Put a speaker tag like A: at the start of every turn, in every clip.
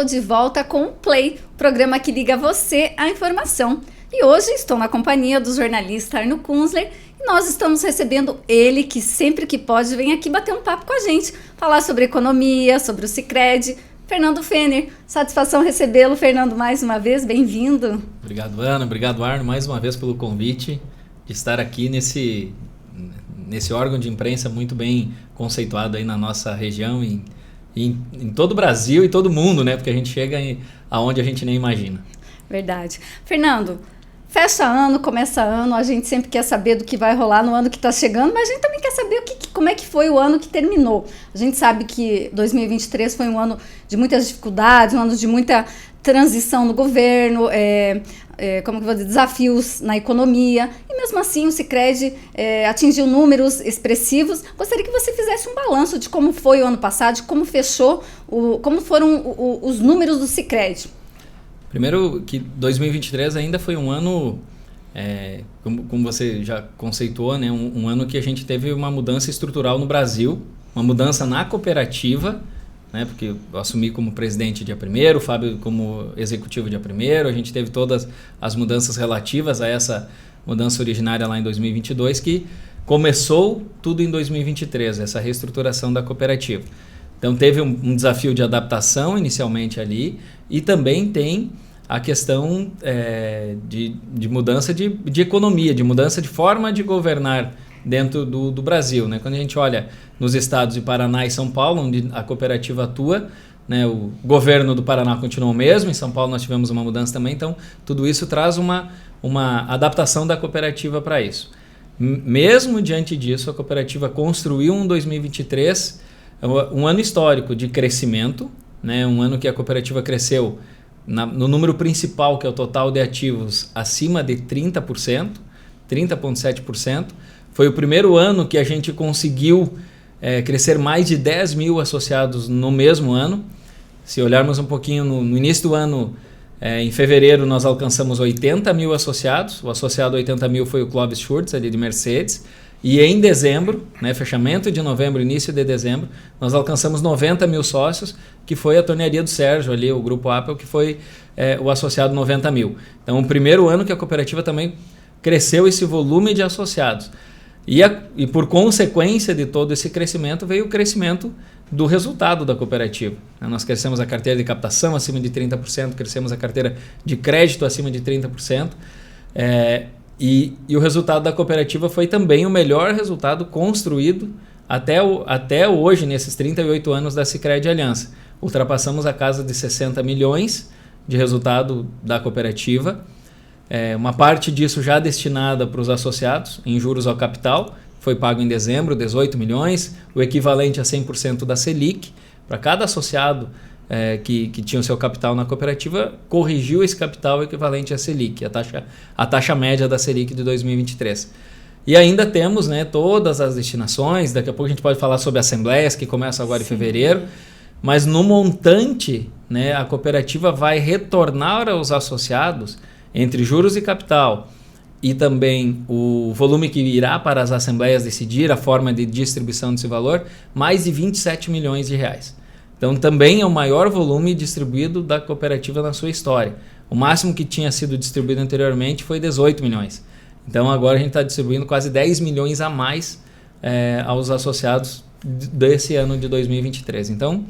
A: estou de volta com o Play, programa que liga você à informação. E hoje estou na companhia do jornalista Arno Kunzler e nós estamos recebendo ele, que sempre que pode vem aqui bater um papo com a gente, falar sobre economia, sobre o Sicredi, Fernando Fenner. Satisfação recebê-lo, Fernando, mais uma vez, bem-vindo.
B: Obrigado, Ana, obrigado, Arno, mais uma vez pelo convite de estar aqui nesse órgão de imprensa muito bem conceituado aí na nossa região e em todo o Brasil e todo o mundo, né? Porque a gente chega aonde a gente nem imagina. Verdade.
A: Fernando, fecha ano, começa ano, a gente sempre quer saber do que vai rolar no ano que está chegando, mas a gente também quer saber como é que foi o ano que terminou. A gente sabe que 2023 foi um ano de muitas dificuldades, um ano de muita transição no governo, como que eu vou dizer, desafios na economia, e mesmo assim o Sicredi atingiu números expressivos. Gostaria que você fizesse um balanço de como foi o ano passado, de como fechou, como foram os números do Sicredi.
B: Primeiro que 2023 ainda foi um ano, como você já conceituou, né, um ano que a gente teve uma mudança estrutural no Brasil, uma mudança na cooperativa, né, porque eu assumi como presidente dia 1º, o Fábio como executivo dia 1º, a gente teve todas as mudanças relativas a essa mudança originária lá em 2022, que começou tudo em 2023, essa reestruturação da cooperativa. Então teve um desafio de adaptação inicialmente ali e também tem a questão de mudança de economia, de mudança de forma de governar dentro do Brasil, né? Quando a gente olha nos estados de Paraná e São Paulo, onde a cooperativa atua, né, o governo do Paraná continua o mesmo, em São Paulo nós tivemos uma mudança também, então tudo isso traz uma adaptação da cooperativa para isso. Mesmo diante disso, a cooperativa construiu um 2023, um ano histórico de crescimento, né, um ano que a cooperativa cresceu no número principal, que é o total de ativos, acima de 30%, 30,7%. Foi o primeiro ano que a gente conseguiu crescer mais de 10 mil associados no mesmo ano. Se olharmos um pouquinho no início do ano, em fevereiro nós alcançamos 80 mil associados. O associado 80 mil foi o Clovis Schurz, ali de Mercedes. E em dezembro, né, fechamento de novembro, início de dezembro, nós alcançamos 90 mil sócios, que foi a tornearia do Sérgio, ali, o Grupo Apple, que foi o associado 90 mil. Então, o primeiro ano que a cooperativa também cresceu esse volume de associados. E por consequência de todo esse crescimento, veio o crescimento do resultado da cooperativa. Nós crescemos a carteira de captação acima de 30%, crescemos a carteira de crédito acima de 30%. E o resultado da cooperativa foi também o melhor resultado construído até hoje, nesses 38 anos da Sicredi Aliança. Ultrapassamos a casa de 60 milhões de resultado da cooperativa. Uma parte disso já destinada para os associados, em juros ao capital, foi pago em dezembro, 18 milhões, o equivalente a 100% da Selic. Para cada associado que tinha o seu capital na cooperativa, corrigiu esse capital equivalente à Selic, a taxa média da Selic de 2023. E ainda temos, né, todas as destinações, daqui a pouco a gente pode falar sobre assembleias, que começam agora em fevereiro, mas no montante, né, a cooperativa vai retornar aos associados, entre juros e capital, e também o volume que irá para as assembleias decidir, a forma de distribuição desse valor, mais de 27 milhões de reais. Então também é o maior volume distribuído da cooperativa na sua história. O máximo que tinha sido distribuído anteriormente foi 18 milhões. Então agora a gente está distribuindo quase 10 milhões a mais aos associados desse ano de 2023. Então,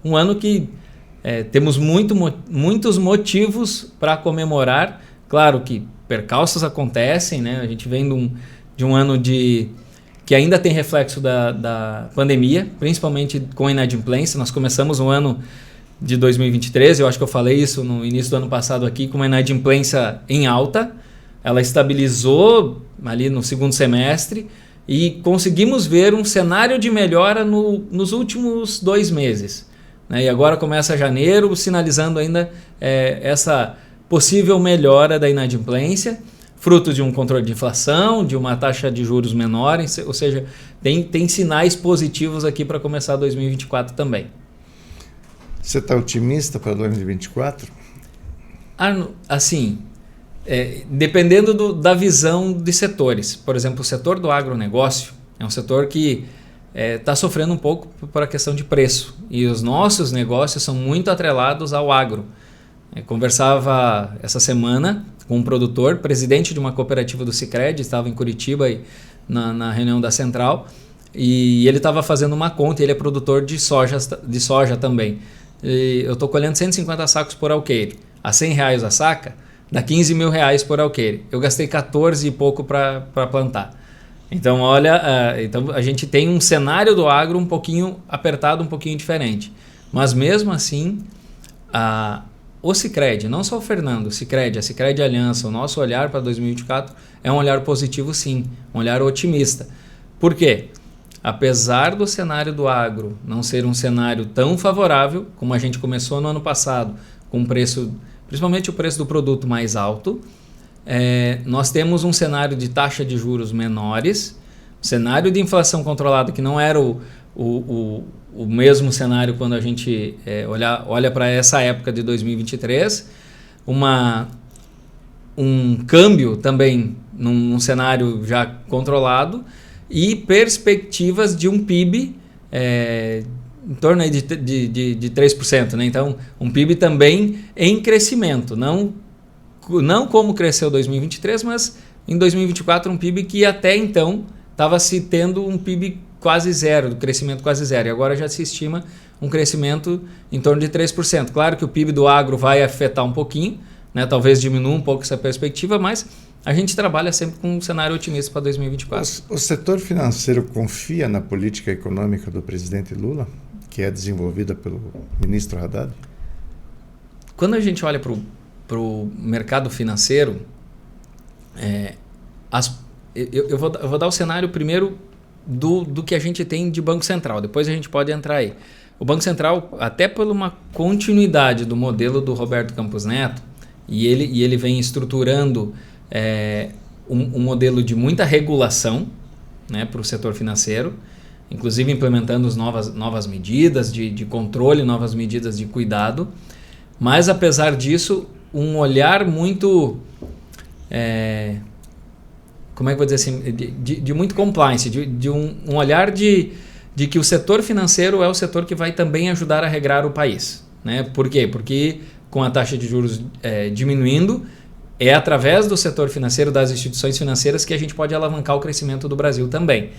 B: um ano que temos muitos motivos para comemorar. Claro que percalços acontecem, né? A gente vem de um ano que ainda tem reflexo da pandemia, principalmente com a inadimplência. Nós começamos o ano de 2023, eu acho que eu falei isso no início do ano passado aqui, com uma inadimplência em alta. Ela estabilizou ali no segundo semestre e conseguimos ver um cenário de melhora nos últimos 2 meses. Né? E agora começa janeiro, sinalizando ainda essa possível melhora da inadimplência, fruto de um controle de inflação, de uma taxa de juros menor, ou seja, tem sinais positivos aqui para começar 2024 também.
C: Você está otimista para 2024?
B: Assim, dependendo da visão de setores. Por exemplo, o setor do agronegócio é um setor que está sofrendo um pouco por a questão de preço. E os nossos negócios são muito atrelados ao agro. Eu conversava essa semana com um produtor, presidente de uma cooperativa do Sicredi, estava em Curitiba na reunião da Central, e ele estava fazendo uma conta, ele é produtor de soja também. E eu estou colhendo 150 sacos por alqueire, a R$100 a saca, dá R$15 mil por alqueire. Eu gastei 14 e pouco para plantar. Então, olha, então a gente tem um cenário do agro um pouquinho apertado, um pouquinho diferente. Mas mesmo assim, o Sicredi, não só o Fernando, o Sicredi, a Sicredi Aliança, o nosso olhar para 2024 é um olhar positivo sim, um olhar otimista. Por quê? Apesar do cenário do agro não ser um cenário tão favorável, como a gente começou no ano passado, com preço, principalmente o preço do produto mais alto, nós temos um cenário de taxa de juros menores, cenário de inflação controlada que não era o mesmo cenário quando a gente olha para essa época de 2023, um câmbio também num cenário já controlado e perspectivas de um PIB em torno aí de 3%. Né? Então, um PIB também em crescimento, não como cresceu em 2023, mas em 2024 um PIB que até então estava se tendo um PIB quase zero, crescimento quase zero, e agora já se estima um crescimento em torno de 3%. Claro que o PIB do agro vai afetar um pouquinho, né? Talvez diminua um pouco essa perspectiva, mas a gente trabalha sempre com um cenário otimista para 2024.
C: O setor financeiro confia na política econômica do presidente Lula, que é desenvolvida pelo ministro Haddad?
B: Quando a gente olha para o mercado financeiro, eu vou dar o cenário primeiro do que a gente tem de Banco Central, depois a gente pode entrar aí. O Banco Central, até por uma continuidade do modelo do Roberto Campos Neto, e ele vem estruturando um modelo de muita regulação, né, para o setor financeiro, inclusive implementando novas medidas de controle, novas medidas de cuidado, mas apesar disso, um olhar muito, como é que eu vou dizer assim, de muito compliance, de um olhar de que o setor financeiro é o setor que vai também ajudar a regrar o país. Né? Por quê? Porque com a taxa de juros diminuindo, é através do setor financeiro, das instituições financeiras, que a gente pode alavancar o crescimento do Brasil também.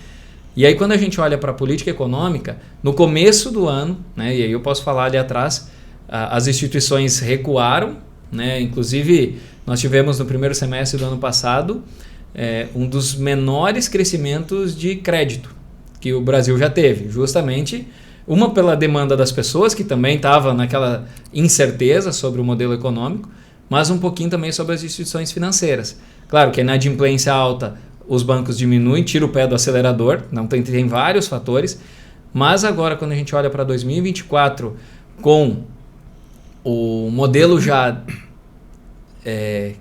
B: E aí quando a gente olha para a política econômica, no começo do ano, né, e aí eu posso falar ali atrás, as instituições recuaram, né, inclusive nós tivemos no primeiro semestre do ano passado um dos menores crescimentos de crédito que o Brasil já teve, justamente uma pela demanda das pessoas, que também estava naquela incerteza sobre o modelo econômico, mas um pouquinho também sobre as instituições financeiras. Claro que a inadimplência alta, os bancos diminuem, tira o pé do acelerador, não tem vários fatores, mas agora quando a gente olha para 2024 com o modelo já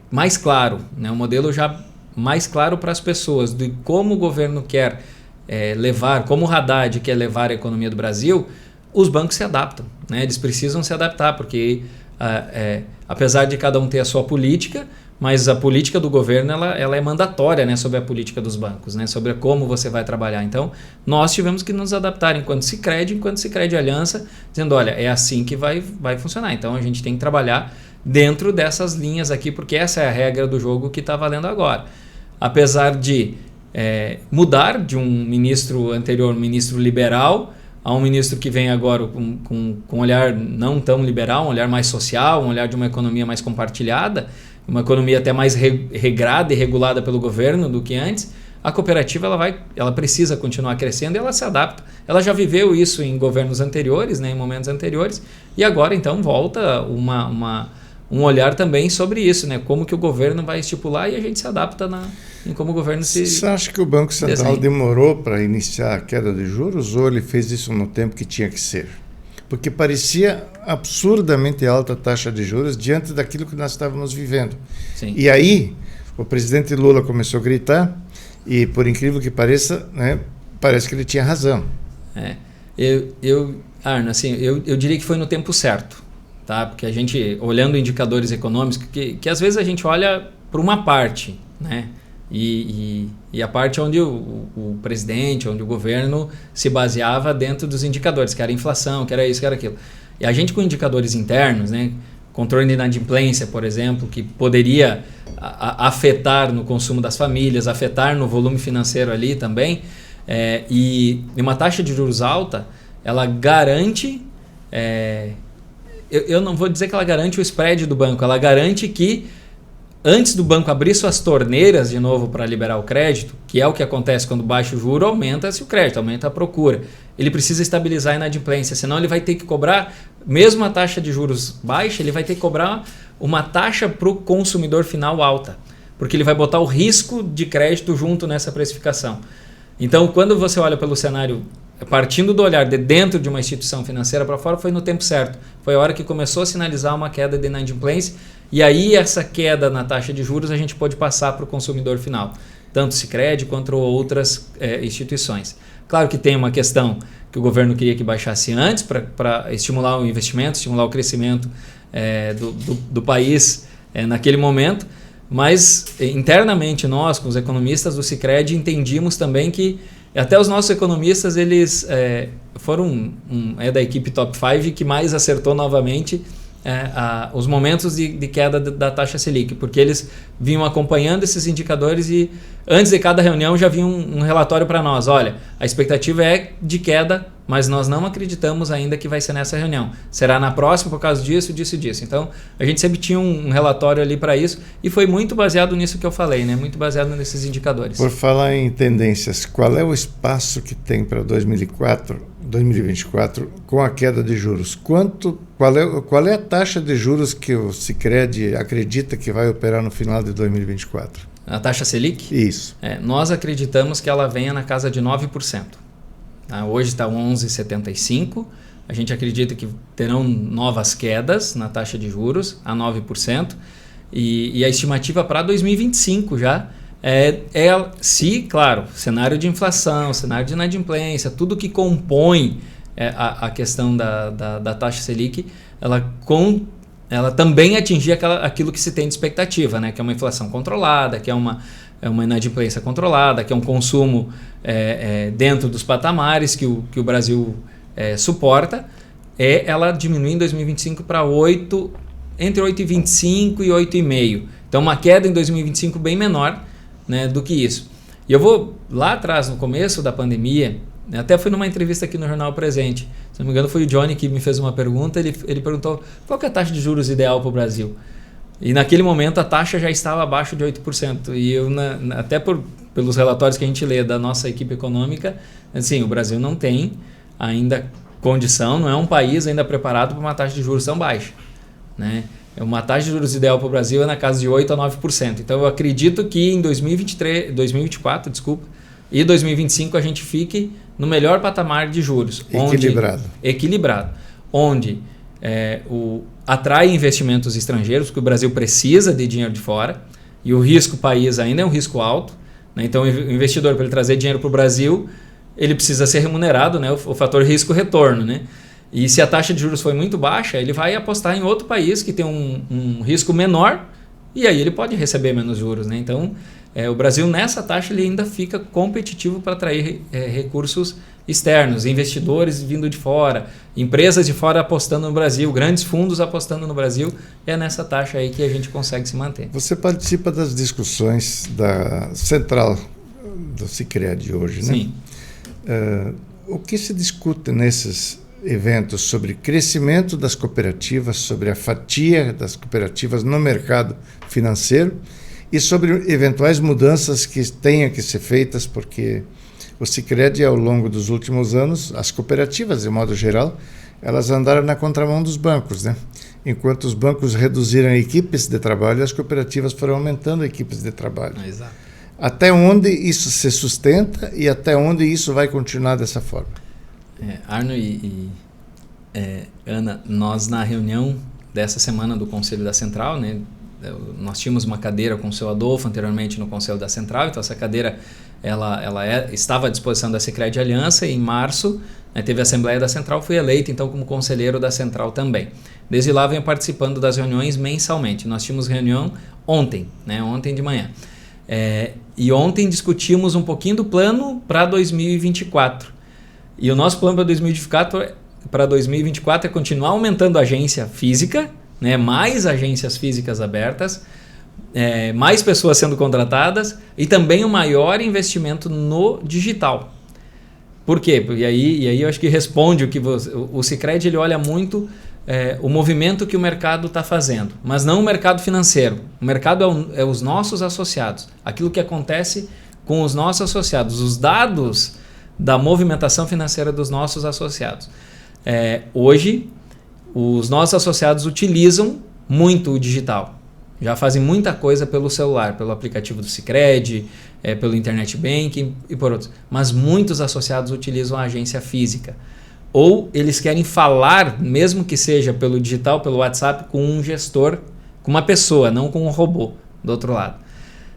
B: mais claro, né, um modelo já mais claro para as pessoas de como o governo quer levar, como o Haddad quer levar a economia do Brasil, os bancos se adaptam, né? Eles precisam se adaptar, porque apesar de cada um ter a sua política, mas a política do governo ela é mandatória, né, sobre a política dos bancos, né, sobre como você vai trabalhar. Então, nós tivemos que nos adaptar enquanto Sicredi Aliança, dizendo, olha, é assim que vai funcionar. Então, a gente tem que trabalhar dentro dessas linhas aqui, porque essa é a regra do jogo que está valendo agora. Apesar de mudar de um ministro anterior, um ministro liberal, a um ministro que vem agora com um olhar não tão liberal, um olhar mais social, um olhar de uma economia mais compartilhada, uma economia até mais regrada e regulada pelo governo do que antes, a cooperativa ela precisa continuar crescendo e ela se adapta. Ela já viveu isso em governos anteriores, né, em momentos anteriores, e agora então volta um olhar também sobre isso, né, como que o governo vai estipular, e a gente se adapta em como o governo se
C: Você acha que o Banco Central demorou para iniciar a queda de juros, ou ele fez isso no tempo que tinha que ser? Porque parecia absurdamente alta a taxa de juros diante daquilo que nós estávamos vivendo.
B: Sim.
C: E aí, o presidente Lula começou a gritar, e por incrível que pareça, né, parece que ele tinha razão.
B: Arno, assim, eu diria que foi no tempo certo, tá? Porque a gente, olhando indicadores econômicos, que às vezes a gente olha para uma parte, né? E a parte onde o presidente, onde o governo se baseava dentro dos indicadores, que era inflação, que era isso, que era aquilo. E a gente com indicadores internos, né, controle de inadimplência, por exemplo, que poderia afetar no consumo das famílias, afetar no volume financeiro ali também, e uma taxa de juros alta, ela garante, eu não vou dizer que ela garante o spread do banco, ela garante que antes do banco abrir suas torneiras de novo para liberar o crédito, que é o que acontece quando baixa o juro, aumenta-se o crédito, aumenta a procura. Ele precisa estabilizar a inadimplência, senão ele vai ter que cobrar, mesmo a taxa de juros baixa, ele vai ter que cobrar uma taxa para o consumidor final alta, porque ele vai botar o risco de crédito junto nessa precificação. Então, quando você olha pelo cenário, partindo do olhar de dentro de uma instituição financeira para fora, foi no tempo certo. Foi a hora que começou a sinalizar uma queda de inadimplência, e aí essa queda na taxa de juros a gente pode passar para o consumidor final, tanto Sicredi quanto outras instituições. Claro que tem uma questão que o governo queria que baixasse antes para estimular o investimento, estimular o crescimento do país naquele momento, mas internamente nós, com os economistas do Sicredi, entendíamos também que até os nossos economistas, eles foram da equipe Top 5 que mais acertou novamente os momentos de queda da taxa Selic, porque eles vinham acompanhando esses indicadores e antes de cada reunião já vinha um relatório para nós. Olha, a expectativa é de queda, mas nós não acreditamos ainda que vai ser nessa reunião. Será na próxima por causa disso, disso e disso. Então, a gente sempre tinha um relatório ali para isso e foi muito baseado nisso que eu falei, né? Muito baseado nesses indicadores.
C: Por falar em tendências, qual é o espaço que tem para 2024 com a queda de juros? Qual é a taxa de juros que o Sicredi acredita que vai operar no final de 2024?
B: A taxa Selic?
C: Isso.
B: Nós acreditamos que ela venha na casa de 9%. Hoje está 11,75%. A gente acredita que terão novas quedas na taxa de juros a 9%. E a estimativa para 2025 já se, claro, cenário de inflação, cenário de inadimplência, tudo que compõe a questão da taxa Selic, ela também atingir aquilo que se tem de expectativa, né? Que é uma inflação controlada, que é uma inadimplência controlada, que é um consumo dentro dos patamares que o Brasil suporta, ela diminuir em 2025 para entre 8,25 e 8,5. Então, uma queda em 2025 bem menor, né, do que isso. E eu vou lá atrás, no começo da pandemia, até fui numa entrevista aqui no Jornal Presente, se não me engano foi o Johnny que me fez uma pergunta, ele perguntou qual que é a taxa de juros ideal para o Brasil. E naquele momento a taxa já estava abaixo de 8%. E eu, até pelos relatórios que a gente lê da nossa equipe econômica, assim, o Brasil não tem ainda condição, não é um país ainda preparado para uma taxa de juros tão baixa, né? Uma taxa de juros ideal para o Brasil é na casa de 8% a 9%. Então eu acredito que em 2024 e 2025 a gente fique no melhor patamar de juros. Equilibrado. Onde atrai investimentos estrangeiros, porque o Brasil precisa de dinheiro de fora e o risco país ainda é um risco alto, né? Então o investidor, para ele trazer dinheiro para o Brasil, ele precisa ser remunerado, né? O fator risco-retorno, né? E se a taxa de juros for muito baixa, ele vai apostar em outro país que tem um risco menor e aí ele pode receber menos juros, né? Então, o Brasil nessa taxa ele ainda fica competitivo para atrair recursos externos, investidores vindo de fora, empresas de fora apostando no Brasil, grandes fundos apostando no Brasil. É nessa taxa aí que a gente consegue se manter.
C: Você participa das discussões da central do Sicredi hoje, né?
B: Sim.
C: O que se discute nesses eventos sobre crescimento das cooperativas, sobre a fatia das cooperativas no mercado financeiro e sobre eventuais mudanças que tenham que ser feitas, porque o Sicredi, ao longo dos últimos anos, as cooperativas, de modo geral, elas andaram na contramão dos bancos, né? Enquanto os bancos reduziram equipes de trabalho, as cooperativas foram aumentando equipes de trabalho.
B: Exato.
C: Até onde isso se sustenta e até onde isso vai continuar dessa forma?
B: Arno e Ana, nós na reunião dessa semana do Conselho da Central, né, nós tínhamos uma cadeira com o seu Adolfo anteriormente no Conselho da Central, então essa cadeira estava à disposição da Sicredi Aliança e em março, né, teve a Assembleia da Central, fui eleito então como conselheiro da Central também. Desde lá venho participando das reuniões mensalmente. Nós tínhamos reunião ontem, né, ontem de manhã. E ontem discutimos um pouquinho do plano para 2024. E o nosso plano para 2024 é continuar aumentando a agência física, né? Mais agências físicas abertas, mais pessoas sendo contratadas e também um maior investimento no digital. Por quê? E aí eu acho que responde o que o Sicredi, ele olha muito o movimento que o mercado está fazendo, mas não o mercado financeiro. O mercado é os nossos associados, aquilo que acontece com os nossos associados, os dados da movimentação financeira dos nossos associados. Hoje, os nossos associados utilizam muito o digital, já fazem muita coisa pelo celular, pelo aplicativo do Sicredi, pelo Internet Banking e por outros, mas muitos associados utilizam a agência física. Ou eles querem falar, mesmo que seja pelo digital, pelo WhatsApp, com um gestor, com uma pessoa, não com um robô do outro lado.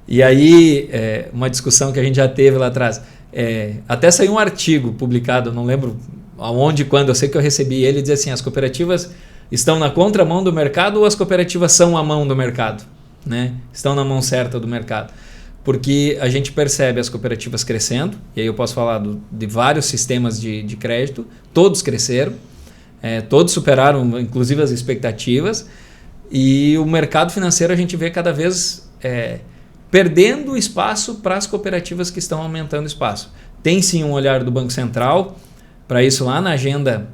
B: E aí, uma discussão que a gente já teve lá atrás, até saiu um artigo publicado, não lembro aonde e quando, eu sei que eu recebi ele, dizia assim, as cooperativas estão na contramão do mercado ou as cooperativas são a mão do mercado? Né? Estão na mão certa do mercado. Porque a gente percebe as cooperativas crescendo, e aí eu posso falar de vários sistemas de crédito, todos cresceram, todos superaram inclusive as expectativas, e o mercado financeiro a gente vê cada vez perdendo espaço para as cooperativas que estão aumentando espaço. Tem sim um olhar do Banco Central, para isso lá na agenda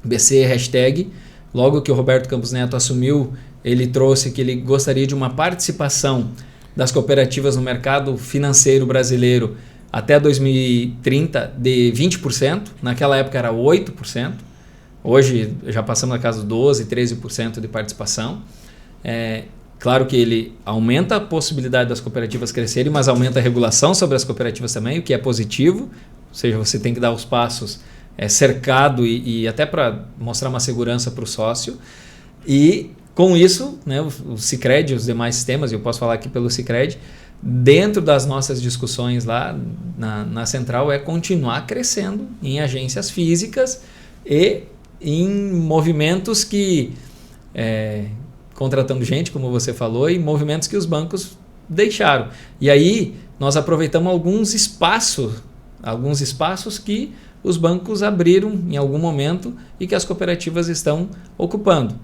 B: BC hashtag, logo que o Roberto Campos Neto assumiu, ele trouxe que ele gostaria de uma participação das cooperativas no mercado financeiro brasileiro até 2030 de 20%, naquela época era 8%, hoje já passamos na casa dos 12%, 13% de participação. Claro que ele aumenta a possibilidade das cooperativas crescerem, mas aumenta a regulação sobre as cooperativas também, o que é positivo, ou seja, você tem que dar os passos cercado e até para mostrar uma segurança para o sócio. E com isso, né, o Sicredi, os demais sistemas, eu posso falar aqui pelo Sicredi, dentro das nossas discussões lá na central é continuar crescendo em agências físicas e em movimentos que, contratando gente, como você falou, e movimentos que os bancos deixaram. E aí nós aproveitamos alguns espaços que os bancos abriram em algum momento e que as cooperativas estão ocupando.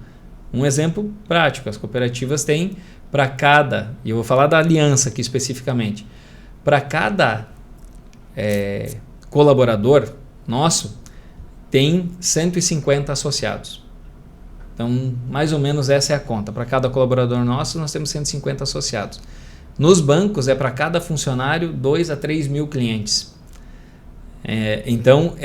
B: Um exemplo prático, as cooperativas têm para cada, e eu vou falar da aliança aqui especificamente, para cada colaborador nosso tem 150 associados. Então, mais ou menos essa é a conta. Para cada colaborador nosso, nós temos 150 associados. Nos bancos, para cada funcionário, 2 a 3 mil clientes. Então,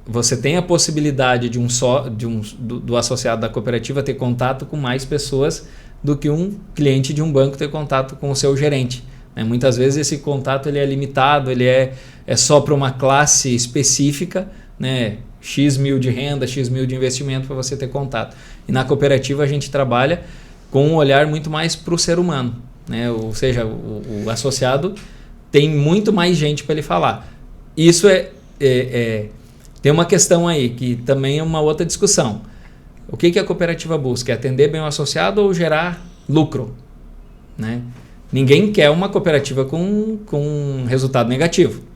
B: você tem a possibilidade do associado da cooperativa ter contato com mais pessoas do que um cliente de um banco ter contato com o seu gerente. Muitas vezes esse contato ele é limitado, ele é só para uma classe específica, né? X mil de renda, X mil de investimento para você ter contato. E na cooperativa a gente trabalha com um olhar muito mais para o ser humano, né? Ou seja, o associado tem muito mais gente para ele falar. Isso tem uma questão aí que também é uma outra discussão. O que a cooperativa busca? É atender bem o associado ou gerar lucro? Né? Ninguém quer uma cooperativa com resultado negativo.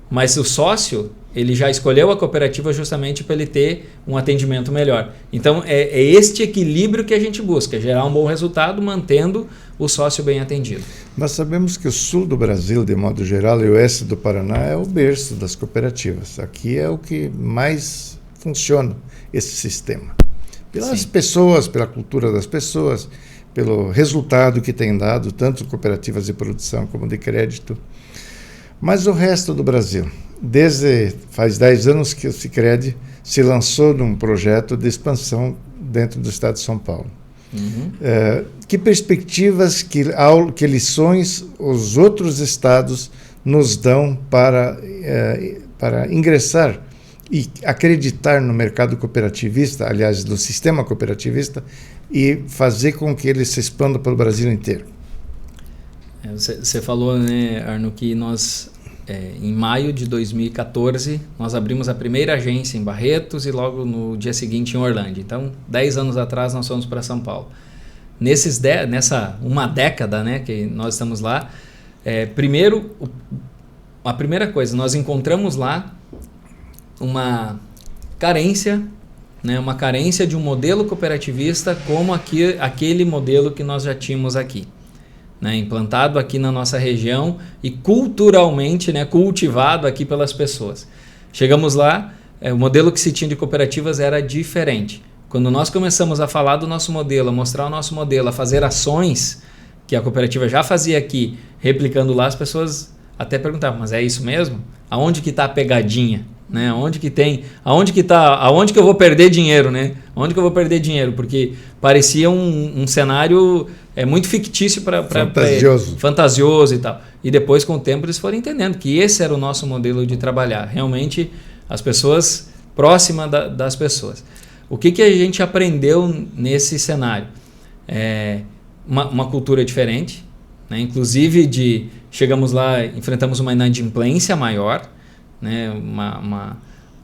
B: Mas o sócio, ele já escolheu a cooperativa justamente para ele ter um atendimento melhor. Então, é este equilíbrio que a gente busca, gerar um bom resultado mantendo o sócio bem atendido.
C: Nós sabemos que o sul do Brasil, de modo geral, e o oeste do Paraná é o berço das cooperativas. Aqui é o que mais funciona, esse sistema. Pelas pessoas, pela cultura das pessoas, pelo resultado que tem dado, tanto cooperativas de produção como de crédito. Mas o resto do Brasil, faz 10 anos que o Sicredi se lançou num projeto de expansão dentro do estado de São Paulo. Uhum. Que perspectivas, que lições os outros estados nos dão para ingressar e acreditar no mercado cooperativista, aliás, do sistema cooperativista, e fazer com que ele se expanda pelo Brasil inteiro?
B: Você falou, né, Arno, que nós, em maio de 2014, nós abrimos a primeira agência em Barretos e logo no dia seguinte em Orlândia. Então, 10 anos atrás, nós fomos para São Paulo. Nessa uma década, né, que nós estamos lá, Primeiro, a primeira coisa, nós encontramos lá uma carência, né, uma carência de um modelo cooperativista como aquele modelo que nós já tínhamos aqui, né, implantado aqui na nossa região e culturalmente, né, cultivado aqui pelas pessoas. Chegamos lá, o modelo que se tinha de cooperativas era diferente. Quando nós começamos a falar do nosso modelo, a mostrar o nosso modelo, a fazer ações que a cooperativa já fazia aqui, replicando lá, as pessoas até perguntavam, mas é isso mesmo? Aonde que está a pegadinha? Né? Aonde que eu vou perder dinheiro, né? Aonde que eu vou perder dinheiro? Porque parecia um cenário muito fictício para fantasioso e tal. E depois, com o tempo, eles foram entendendo que esse era o nosso modelo de trabalhar. Realmente, as pessoas próximas das pessoas. O que a gente aprendeu nesse cenário? Uma cultura diferente, né? Inclusive chegamos lá, enfrentamos uma inadimplência maior, né?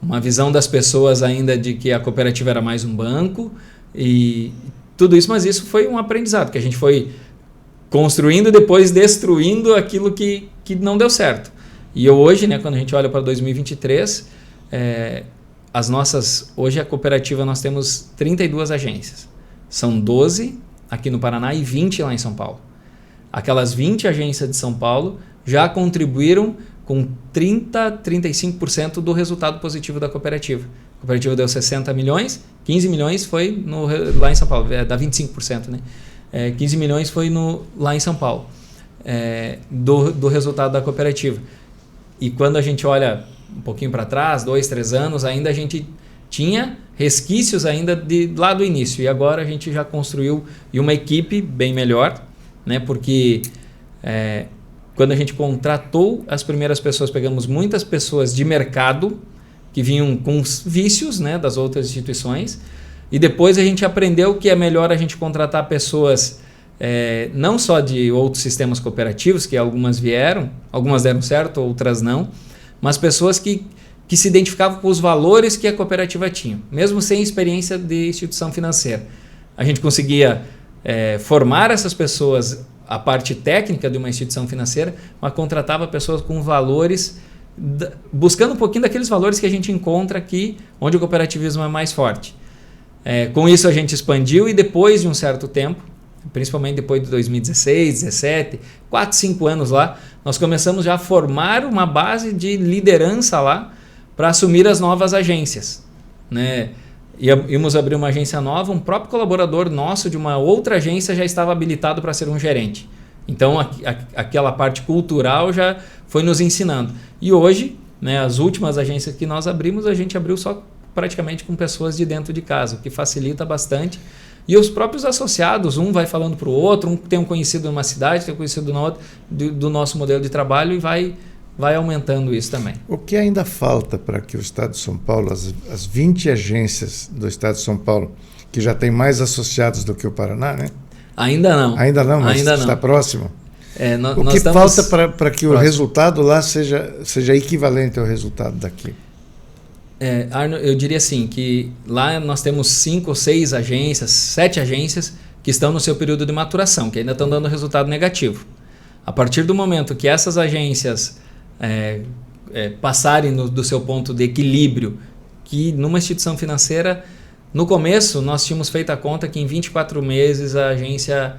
B: Uma visão das pessoas ainda de que a cooperativa era mais um banco e tudo isso, mas isso foi um aprendizado que a gente foi construindo e depois destruindo aquilo que não deu certo. E hoje, né, quando a gente olha para 2023, hoje a cooperativa nós temos 32 agências, são 12 aqui no Paraná e 20 lá em São Paulo. Aquelas 20 agências de São Paulo já contribuíram com 35% do resultado positivo da cooperativa. A cooperativa deu 60 milhões, 15 milhões foi lá em São Paulo, dá 25%, né? 15 milhões foi lá em São Paulo, do resultado da cooperativa. E quando a gente olha um pouquinho para trás, 2, 3 anos, ainda a gente tinha resquícios ainda lá do início. E agora a gente já construiu uma equipe bem melhor, né? Porque quando a gente contratou as primeiras pessoas, pegamos muitas pessoas de mercado que vinham com vícios, né, das outras instituições, e depois a gente aprendeu que é melhor a gente contratar pessoas não só de outros sistemas cooperativos, que algumas vieram, algumas deram certo, outras não, mas pessoas que se identificavam com os valores que a cooperativa tinha, mesmo sem experiência de instituição financeira. A gente conseguia formar essas pessoas, a parte técnica de uma instituição financeira, mas contratava pessoas com valores, buscando um pouquinho daqueles valores que a gente encontra aqui, onde o cooperativismo é mais forte. Com isso a gente expandiu e depois de um certo tempo, principalmente depois de 2016, 2017, 4, 5 anos lá, nós começamos já a formar uma base de liderança lá para assumir as novas agências, né? Íamos abrir uma agência nova, um próprio colaborador nosso de uma outra agência já estava habilitado para ser um gerente. Então, aquela parte cultural já foi nos ensinando. E hoje, né, as últimas agências que nós abrimos, a gente abriu só praticamente com pessoas de dentro de casa, o que facilita bastante. E os próprios associados, um vai falando para o outro, um tem um conhecido numa cidade, tem um conhecido na outra, do nosso modelo de trabalho e vai aumentando isso também.
C: O que ainda falta para que o Estado de São Paulo, as 20 agências do Estado de São Paulo, que já tem mais associados do que o Paraná, né?
B: Ainda não.
C: Ainda não, mas ainda está próximo? O que falta para que o resultado lá seja equivalente ao resultado daqui?
B: Arno, eu diria assim, que lá nós temos 5 ou 6 agências, 7 agências que estão no seu período de maturação, que ainda estão dando resultado negativo. A partir do momento que essas agências passarem do seu ponto de equilíbrio, que numa instituição financeira, no começo nós tínhamos feito a conta que em 24 meses a agência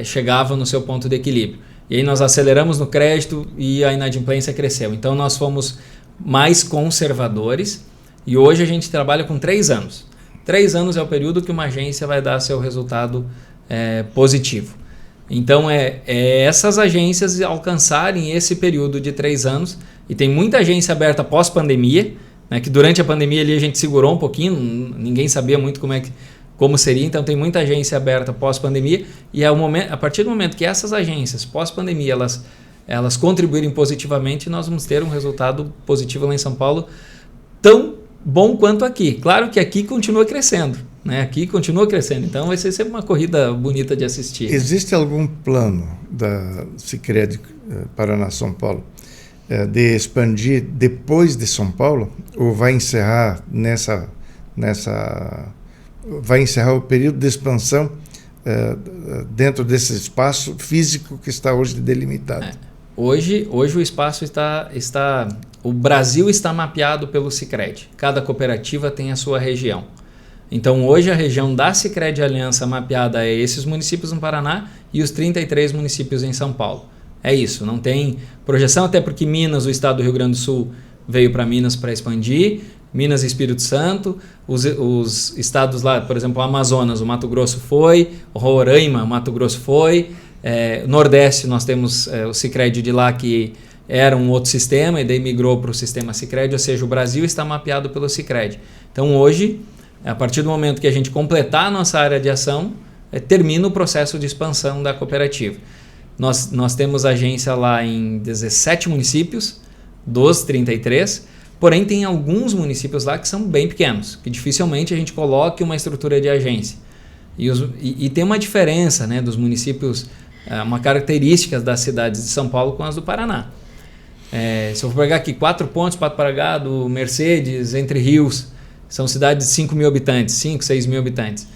B: chegava no seu ponto de equilíbrio. E aí nós aceleramos no crédito e a inadimplência cresceu. Então nós fomos mais conservadores e hoje a gente trabalha com 3 anos. 3 anos é o período que uma agência vai dar seu resultado positivo. Então, essas agências alcançarem esse período de 3 anos, e tem muita agência aberta pós-pandemia, né, que durante a pandemia ali a gente segurou um pouquinho, ninguém sabia muito como seria, então tem muita agência aberta pós-pandemia, e a partir do momento que essas agências pós-pandemia elas contribuírem positivamente, nós vamos ter um resultado positivo lá em São Paulo, tão bom quanto aqui. Claro que aqui continua crescendo, né? Aqui continua crescendo, então vai ser sempre uma corrida bonita de assistir.
C: Existe algum plano da Sicredi Paraná São Paulo de expandir depois de São Paulo, ou vai encerrar vai encerrar o período de expansão dentro desse espaço físico que está hoje delimitado?
B: Hoje o espaço o Brasil está mapeado pelo Sicredi. Cada cooperativa tem a sua região. Então hoje a região da Sicredi Aliança mapeada é esses municípios no Paraná e os 33 municípios em São Paulo. É isso, não tem projeção, até porque Minas, o estado do Rio Grande do Sul, veio para Minas para expandir, Minas e Espírito Santo, os estados lá, por exemplo, o Amazonas, o Mato Grosso foi, o Roraima, o Mato Grosso foi, Nordeste nós temos o Sicredi de lá que era um outro sistema e daí migrou para o sistema Sicredi, ou seja, o Brasil está mapeado pelo Sicredi. Então hoje, a partir do momento que a gente completar a nossa área de ação, termina o processo de expansão da cooperativa. Nós temos agência lá em 17 municípios, dos 33, porém tem alguns municípios lá que são bem pequenos, que dificilmente a gente coloque uma estrutura de agência. E tem uma diferença, né, dos municípios, uma característica das cidades de São Paulo com as do Paraná. Se eu for pegar aqui 4 Pontos, Pato Bragado, Mercedes, Entre Rios, são cidades de 5 mil habitantes, 5, 6 mil habitantes.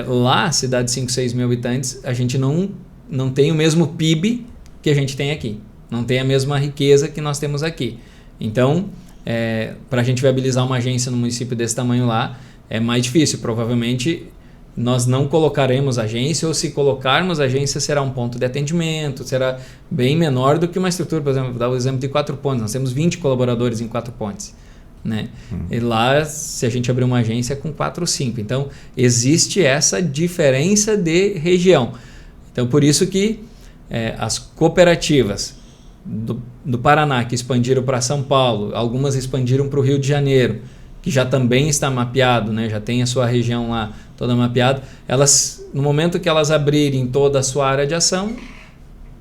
B: Lá, cidade de 5, 6 mil habitantes, a gente não tem o mesmo PIB que a gente tem aqui. Não tem a mesma riqueza que nós temos aqui. Então, para a gente viabilizar uma agência no município desse tamanho lá, é mais difícil. Provavelmente, nós não colocaremos agência, ou se colocarmos agência, será um ponto de atendimento, será bem menor do que uma estrutura, por exemplo, vou dar o exemplo de 4 Pontes. Nós temos 20 colaboradores em 4 Pontes. Né? E lá, se a gente abrir uma agência, é com 4 ou 5. Então, existe essa diferença de região. Então, por isso que as cooperativas do Paraná que expandiram para São Paulo, algumas expandiram para o Rio de Janeiro, que já também está mapeado, né? Já tem a sua região lá toda mapeada, elas, no momento que elas abrirem toda a sua área de ação,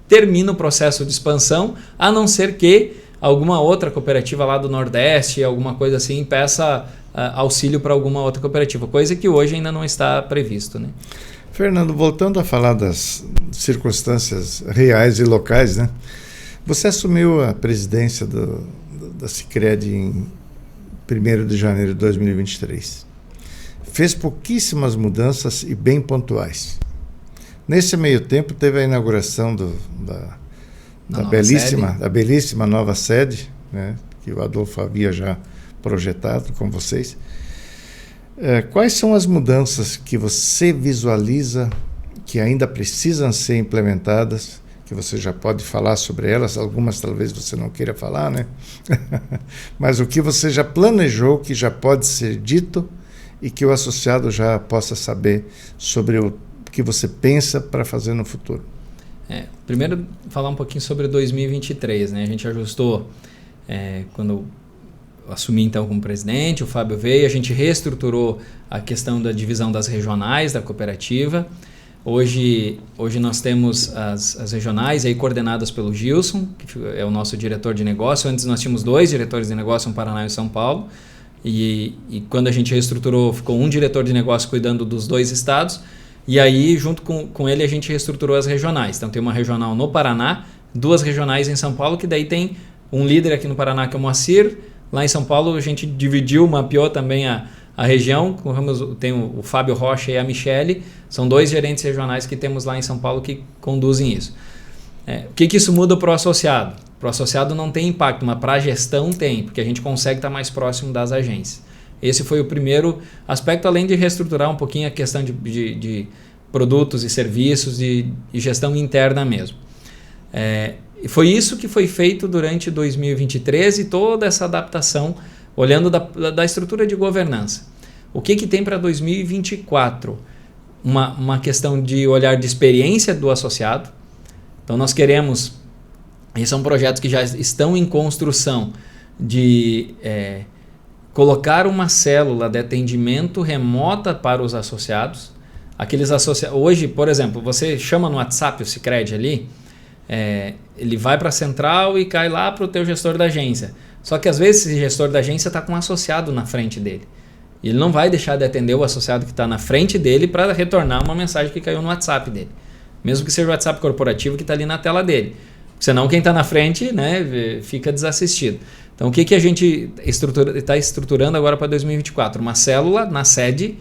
B: termina o processo de expansão, a não ser que alguma outra cooperativa lá do Nordeste, alguma coisa assim, peça auxílio para alguma outra cooperativa, coisa que hoje ainda não está previsto, né?
C: Fernando, voltando a falar das circunstâncias reais e locais, né? Você assumiu a presidência da Sicredi em 1º de janeiro de 2023. Fez pouquíssimas mudanças e bem pontuais. Nesse meio tempo, teve a inauguração da belíssima nova sede, né, que o Adolfo havia já projetado com vocês. Quais são as mudanças que você visualiza que ainda precisam ser implementadas, que você já pode falar sobre elas, algumas talvez você não queira falar, né? Mas o que você já planejou, que já pode ser dito e que o associado já possa saber sobre o que você pensa para fazer no futuro?
B: Primeiro, falar um pouquinho sobre 2023, né? A gente ajustou, quando eu assumi então como presidente, o Fábio veio, a gente reestruturou a questão da divisão das regionais da cooperativa. Hoje nós temos as regionais aí coordenadas pelo Gilson, que é o nosso diretor de negócio. Antes nós tínhamos 2 diretores de negócio, no Paraná e São Paulo. E quando a gente reestruturou, ficou um diretor de negócio cuidando dos 2 estados. E aí, junto com ele, a gente reestruturou as regionais. Então tem uma regional no Paraná, 2 regionais em São Paulo, que daí tem um líder aqui no Paraná, que é o Moacir. Lá em São Paulo a gente dividiu, mapeou também a região, tem o Fábio Rocha e a Michele, são 2 gerentes regionais que temos lá em São Paulo que conduzem isso. O que isso muda para o associado? Para o associado não tem impacto, mas para a gestão tem, porque a gente consegue estar mais próximo das agências. Esse foi o primeiro aspecto, além de reestruturar um pouquinho a questão de produtos e serviços e gestão interna mesmo. E foi isso que foi feito durante 2023 e toda essa adaptação, olhando da estrutura de governança. O que tem para 2024? Uma questão de olhar de experiência do associado. Então nós queremos, e são projetos que já estão em construção, de colocar uma célula de atendimento remota para os associados. Hoje, por exemplo, você chama no WhatsApp o Sicredi ali, ele vai para a central e cai lá para o teu gestor da agência. Só que às vezes esse gestor da agência está com um associado na frente dele. E ele não vai deixar de atender o associado que está na frente dele para retornar uma mensagem que caiu no WhatsApp dele. Mesmo que seja o WhatsApp corporativo que está ali na tela dele. Senão quem está na frente, né, fica desassistido. Então o que a gente está estruturando agora para 2024? Uma célula na sede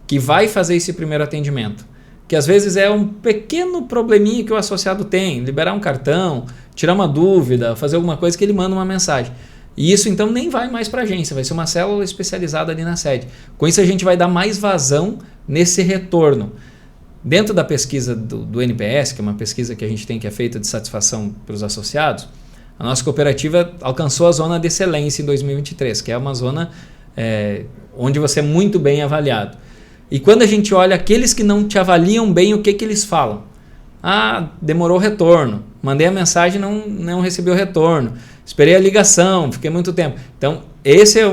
B: que vai fazer esse primeiro atendimento. Que às vezes é um pequeno probleminha que o associado tem, liberar um cartão, tirar uma dúvida, fazer alguma coisa, que ele manda uma mensagem. E isso então nem vai mais para a agência, vai ser uma célula especializada ali na sede. Com isso a gente vai dar mais vazão nesse retorno. Dentro da pesquisa do NPS, que é uma pesquisa que a gente tem que é feita de satisfação para os associados, a nossa cooperativa alcançou a zona de excelência em 2023, que é uma zona onde você é muito bem avaliado. E quando a gente olha aqueles que não te avaliam bem, o que eles falam? Demorou o retorno, mandei a mensagem e não recebi o retorno, esperei a ligação, fiquei muito tempo. Então, esse é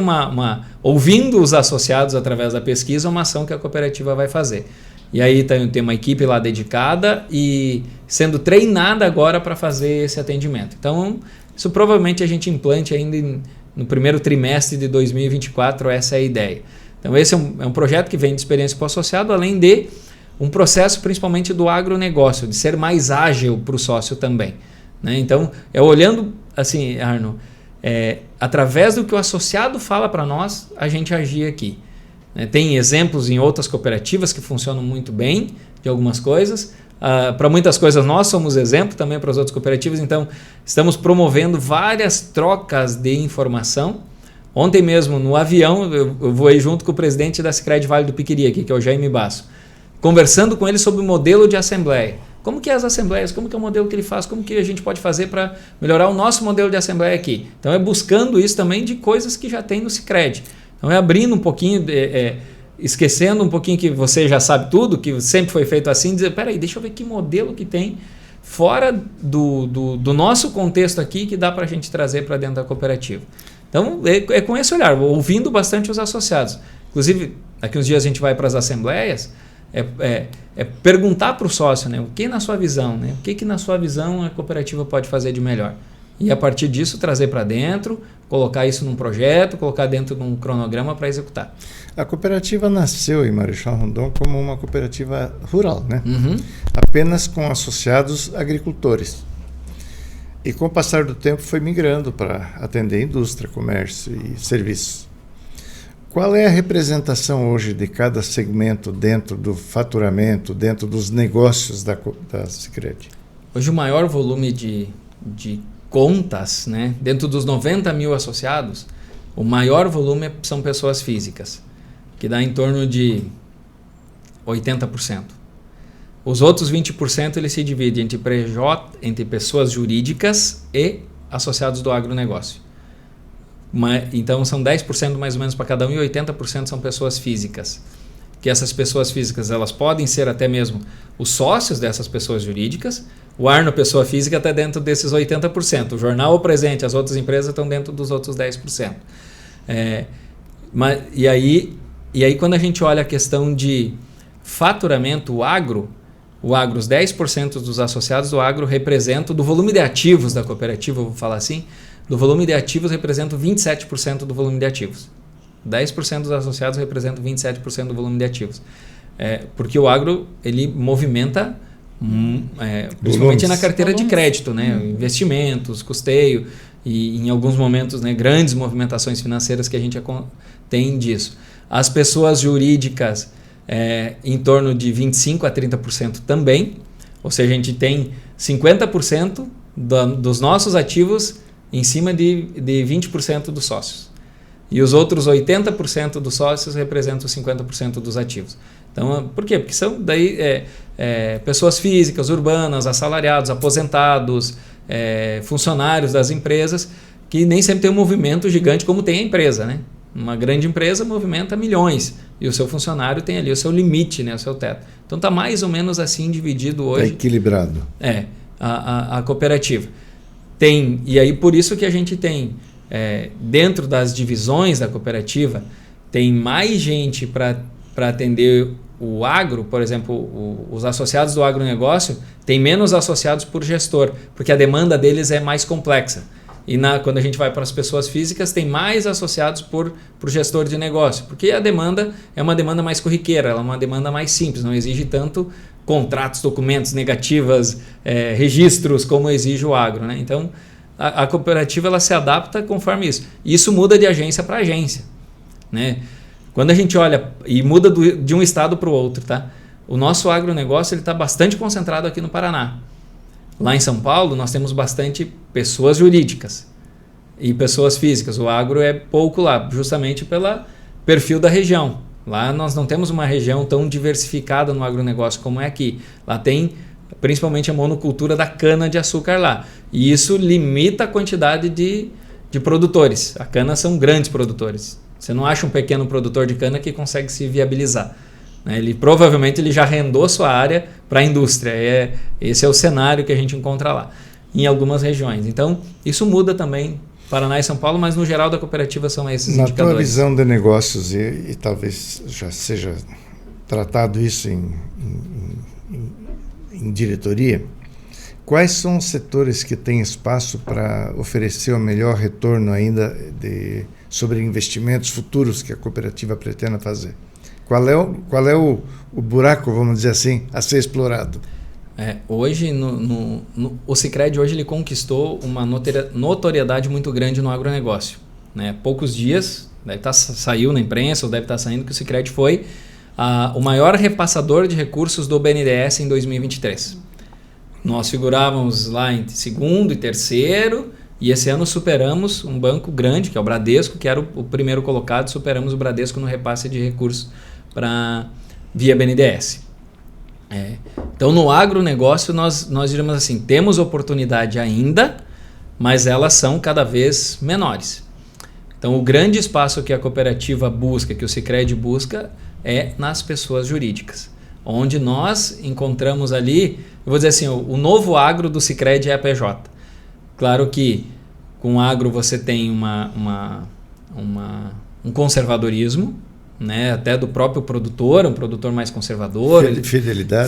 B: ouvindo os associados através da pesquisa, uma ação que a cooperativa vai fazer. E aí tem uma equipe lá dedicada e sendo treinada agora para fazer esse atendimento. Então, isso provavelmente a gente implante ainda no primeiro trimestre de 2024, essa é a ideia. Então, esse é um projeto que vem de experiência para o associado, além de um processo principalmente do agronegócio, de ser mais ágil para o sócio também. Né? Então, olhando assim, Arno, através do que o associado fala para nós, a gente agir aqui. Tem exemplos em outras cooperativas que funcionam muito bem de algumas coisas. Para muitas coisas nós somos exemplo também para as outras cooperativas, então estamos promovendo várias trocas de informação. Ontem mesmo no avião eu voei junto com o presidente da Sicredi Vale do Piquiri aqui, que é o Jaime Basso, conversando com ele sobre o modelo de assembleia. Como que é as assembleias, como que é o modelo que ele faz, como que a gente pode fazer para melhorar o nosso modelo de assembleia aqui. Então buscando isso também de coisas que já tem no Sicredi. Então abrindo um pouquinho, esquecendo um pouquinho que você já sabe tudo, que sempre foi feito assim, dizer, peraí, deixa eu ver que modelo que tem fora do nosso contexto aqui que dá para a gente trazer para dentro da cooperativa. Então é com esse olhar, ouvindo bastante os associados. Inclusive, daqui uns dias a gente vai para as assembleias, perguntar para o sócio, né, o que na sua visão, né, o que na sua visão a cooperativa pode fazer de melhor. E a partir disso trazer para dentro, colocar isso num projeto, colocar dentro de um cronograma para executar.
C: A cooperativa nasceu em Marechal Rondon como uma cooperativa rural, né?
B: Uhum.
C: Apenas com associados agricultores. E com o passar do tempo foi migrando para atender indústria, comércio e serviços. Qual é a representação hoje de cada segmento dentro do faturamento, dentro dos negócios da Sicredi?
B: Hoje o maior volume de contas, né? Dentro dos 90 mil associados, o maior volume são pessoas físicas, que dá em torno de 80%. Os outros 20% ele se divide entre pessoas jurídicas e associados do agronegócio. Então são 10% mais ou menos para cada um e 80% são pessoas físicas. Que essas pessoas físicas elas podem ser até mesmo os sócios dessas pessoas jurídicas. O Arno, pessoa física, está dentro desses 80%. O jornal, o presente, as outras empresas estão dentro dos outros 10%. E aí, quando a gente olha a questão de faturamento, o agro, os 10% dos associados do agro representam, do volume de ativos da cooperativa, vou falar assim, do volume de ativos representam 27% do volume de ativos. 10% dos associados representam 27% do volume de ativos. Porque o agro, ele movimenta principalmente na carteira de crédito, né? Investimentos, custeio e em alguns momentos, né, grandes movimentações financeiras que a gente tem disso. As pessoas jurídicas em torno de 25% a 30% também, ou seja, a gente tem 50% dos nossos ativos em cima de 20% dos sócios. E os outros 80% dos sócios representam 50% dos ativos. Então, por quê? Porque são daí pessoas físicas, urbanas, assalariados, aposentados, funcionários das empresas, que nem sempre tem um movimento gigante como tem a empresa, né? Uma grande empresa movimenta milhões e o seu funcionário tem ali o seu limite, né? O seu teto. Então está mais ou menos assim dividido hoje.
C: Está equilibrado.
B: A cooperativa. E aí por isso que a gente tem, dentro das divisões da cooperativa, tem mais gente para atender o agro, por exemplo, os associados do agronegócio tem menos associados por gestor, porque a demanda deles é mais complexa. E quando a gente vai para as pessoas físicas, tem mais associados por gestor de negócio, porque a demanda é uma demanda mais corriqueira, ela é uma demanda mais simples, não exige tanto contratos, documentos, negativas, registros, como exige o agro, né? Então, a cooperativa ela se adapta conforme isso. E isso muda de agência para agência, né? Quando a gente olha e muda de um estado para o outro, tá? O nosso agronegócio está bastante concentrado aqui no Paraná. Lá em São Paulo, nós temos bastante pessoas jurídicas e pessoas físicas. O agro é pouco lá, justamente pelo perfil da região. Lá nós não temos uma região tão diversificada no agronegócio como é aqui. Lá tem principalmente a monocultura da cana-de-açúcar lá. E isso limita a quantidade de produtores. A cana são grandes produtores. Você não acha um pequeno produtor de cana que consegue se viabilizar. Ele provavelmente já arrendou sua área para a indústria. Esse é o cenário que a gente encontra lá, em algumas regiões. Então, isso muda também Paraná e São Paulo, mas no geral da cooperativa são esses indicadores.
C: Na tua visão de negócios, e talvez já seja tratado isso em diretoria, quais são os setores que têm espaço para oferecer o melhor retorno ainda sobre investimentos futuros que a cooperativa pretende fazer? Qual é o buraco, vamos dizer assim, a ser explorado?
B: Hoje, o Sicredi hoje ele conquistou uma notoriedade muito grande no agronegócio. Poucos dias, saiu na imprensa ou deve estar saindo que o Sicredi foi o maior repassador de recursos do BNDES em 2023. Nós figurávamos lá em segundo e terceiro, e esse ano superamos um banco grande, que é o Bradesco, que era o primeiro colocado, superamos o Bradesco no repasse de recursos via BNDES. Então, no agronegócio, nós diríamos assim, temos oportunidade ainda, mas elas são cada vez menores. Então, o grande espaço que a cooperativa busca, que o Sicredi busca, é nas pessoas jurídicas, onde nós encontramos ali, eu vou dizer assim, o novo agro do Sicredi é a PJ. Claro que com o agro você tem um conservadorismo, até do próprio produtor, um produtor mais conservador.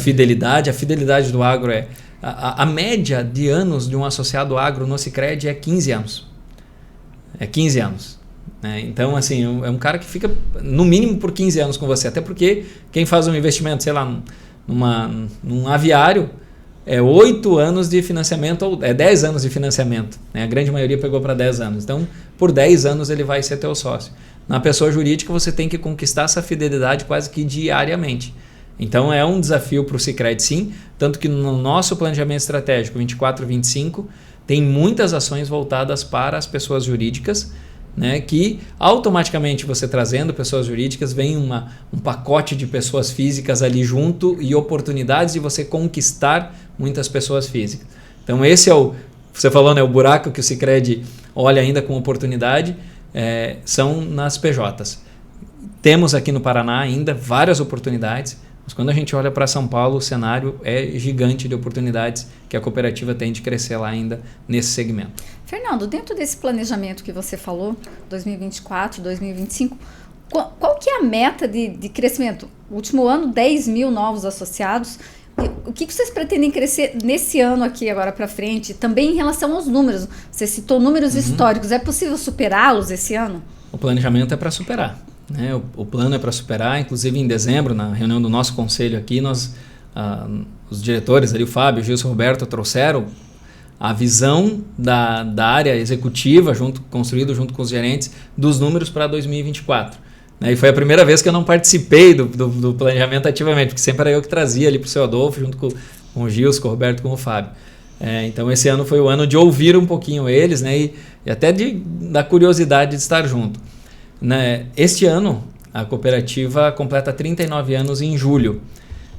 B: Fidelidade. A fidelidade do agro a média de anos de um associado agro no Sicredi é 15 anos. É 15 anos. Então, assim, é um cara que fica no mínimo por 15 anos com você. Até porque quem faz um investimento, sei lá, num aviário, 8 anos de financiamento ou 10 anos de financiamento. A grande maioria pegou para 10 anos. Então, por 10 anos ele vai ser teu sócio. Na pessoa jurídica, você tem que conquistar essa fidelidade quase que diariamente. Então, é um desafio para o Sicredi, sim. Tanto que no nosso planejamento estratégico 24-25, tem muitas ações voltadas para as pessoas jurídicas, que automaticamente você trazendo pessoas jurídicas, vem um pacote de pessoas físicas ali junto e oportunidades de você conquistar muitas pessoas físicas. Então, esse você falou, o buraco que o Sicredi olha ainda com oportunidade, são nas PJs. Temos aqui no Paraná ainda várias oportunidades, mas quando a gente olha para São Paulo, o cenário é gigante de oportunidades que a cooperativa tem de crescer lá ainda nesse segmento.
A: Fernando, dentro desse planejamento que você falou, 2024, 2025, qual que é a meta de crescimento? O último ano, 10 mil novos associados. O que vocês pretendem crescer nesse ano aqui agora para frente? Também em relação aos números. Você citou números históricos. É possível superá-los esse ano?
B: O planejamento é para superar. O plano é para superar. Inclusive, em dezembro, na reunião do nosso conselho aqui, os diretores ali, o Fábio, o Gilson e o Roberto, trouxeram a visão da área executiva, construído junto com os gerentes, dos números para 2024. E foi a primeira vez que eu não participei do planejamento ativamente, porque sempre era eu que trazia ali para o seu Adolfo, junto com o Gilson, com o Roberto, com o Fábio. Então, esse ano foi o ano de ouvir um pouquinho eles, e até da curiosidade de estar junto. Este ano, a cooperativa completa 39 anos em julho.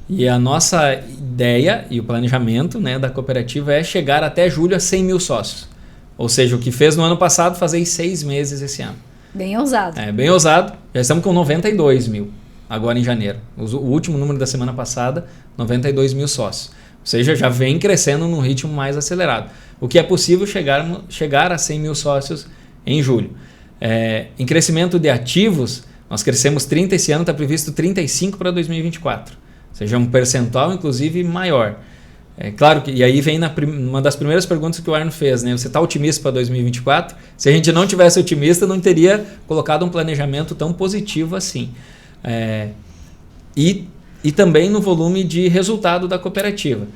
B: E a nossa ideia e o planejamento da cooperativa é chegar até julho a 100 mil sócios. Ou seja, o que fez no ano passado, fazer em 6 meses esse ano.
A: Bem ousado.
B: Bem ousado. Já estamos com 92 mil agora em janeiro. O último número da semana passada, 92 mil sócios. Ou seja, já vem crescendo num ritmo mais acelerado. O que é possível chegar a 100 mil sócios em julho. Em crescimento de ativos, nós crescemos 30 esse ano, está previsto 35 para 2024. Ou seja, um percentual, inclusive, maior. Claro que, e aí vem uma das primeiras perguntas que o Arno fez, Você está otimista para 2024? Se a gente não tivesse otimista, não teria colocado um planejamento tão positivo assim. E também no volume de resultado da cooperativa.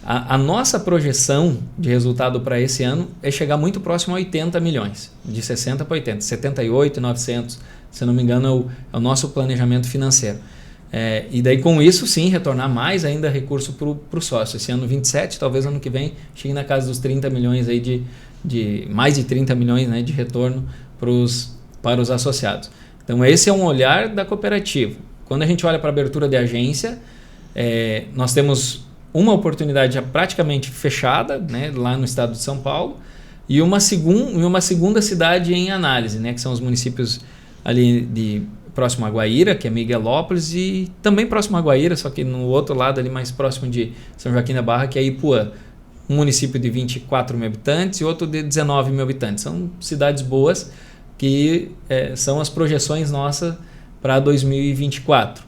B: A nossa projeção de resultado para esse ano é chegar muito próximo a 80 milhões, de 60 para 80, 78, 900, se não me engano, é o nosso planejamento financeiro. E daí com isso sim retornar mais ainda recurso para o sócio. Esse ano 27, talvez ano que vem chegue na casa dos 30 milhões aí mais de 30 milhões, né, de retorno para os associados. Então esse é um olhar da cooperativa. Quando a gente olha para a abertura de agência, nós temos uma oportunidade já praticamente fechada, né, lá no estado de São Paulo, e uma segunda cidade em análise, né, que são os municípios ali próximo a Guaíra, que é Miguelópolis, e também próximo a Guaíra, só que no outro lado ali mais próximo de São Joaquim da Barra, que é Ipuã. Um município de 24 mil habitantes e outro de 19 mil habitantes. São cidades boas que são as projeções nossas para 2024.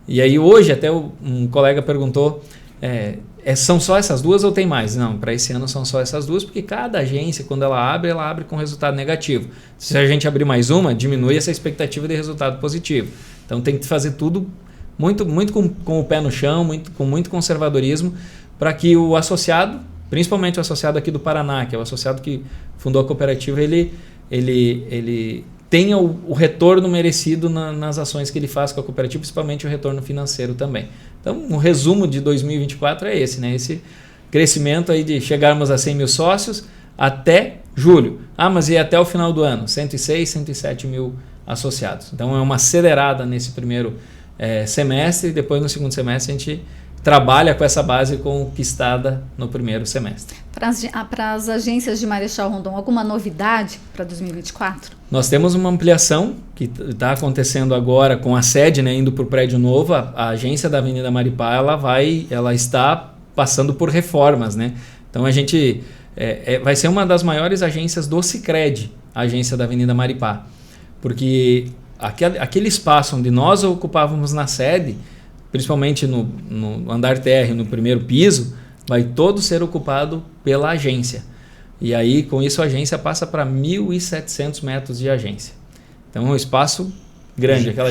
B: E aí hoje até um colega perguntou, são só essas duas ou tem mais? Não, para esse ano são só essas duas, porque cada agência, quando ela abre com resultado negativo. Se a gente abrir mais uma, diminui essa expectativa de resultado positivo. Então tem que fazer tudo muito com o pé no chão, com muito conservadorismo, para que o associado, principalmente o associado aqui do Paraná, que é o associado que fundou a cooperativa, ele tenha o retorno merecido nas ações que ele faz com a cooperativa, principalmente o retorno financeiro também. Então, o resumo de 2024 é esse, né? Esse crescimento aí de chegarmos a 100 mil sócios até julho. Mas e até o final do ano? 106, 107 mil associados. Então, é uma acelerada nesse primeiro semestre, e depois no segundo semestre a gente trabalha com essa base conquistada no primeiro semestre.
A: Para as agências de Marechal Rondon, alguma novidade para 2024?
B: Nós temos uma ampliação que está acontecendo agora com a sede, né, indo para o prédio novo. A agência da Avenida Maripá ela está passando por reformas, né? Então a gente vai ser uma das maiores agências do Sicredi, a agência da Avenida Maripá, porque aquele espaço onde nós ocupávamos na sede, principalmente no andar térreo, no primeiro piso, vai todo ser ocupado pela agência. E aí, com isso, a agência passa para 1.700 metros de agência. Então, é um espaço grande. Aquela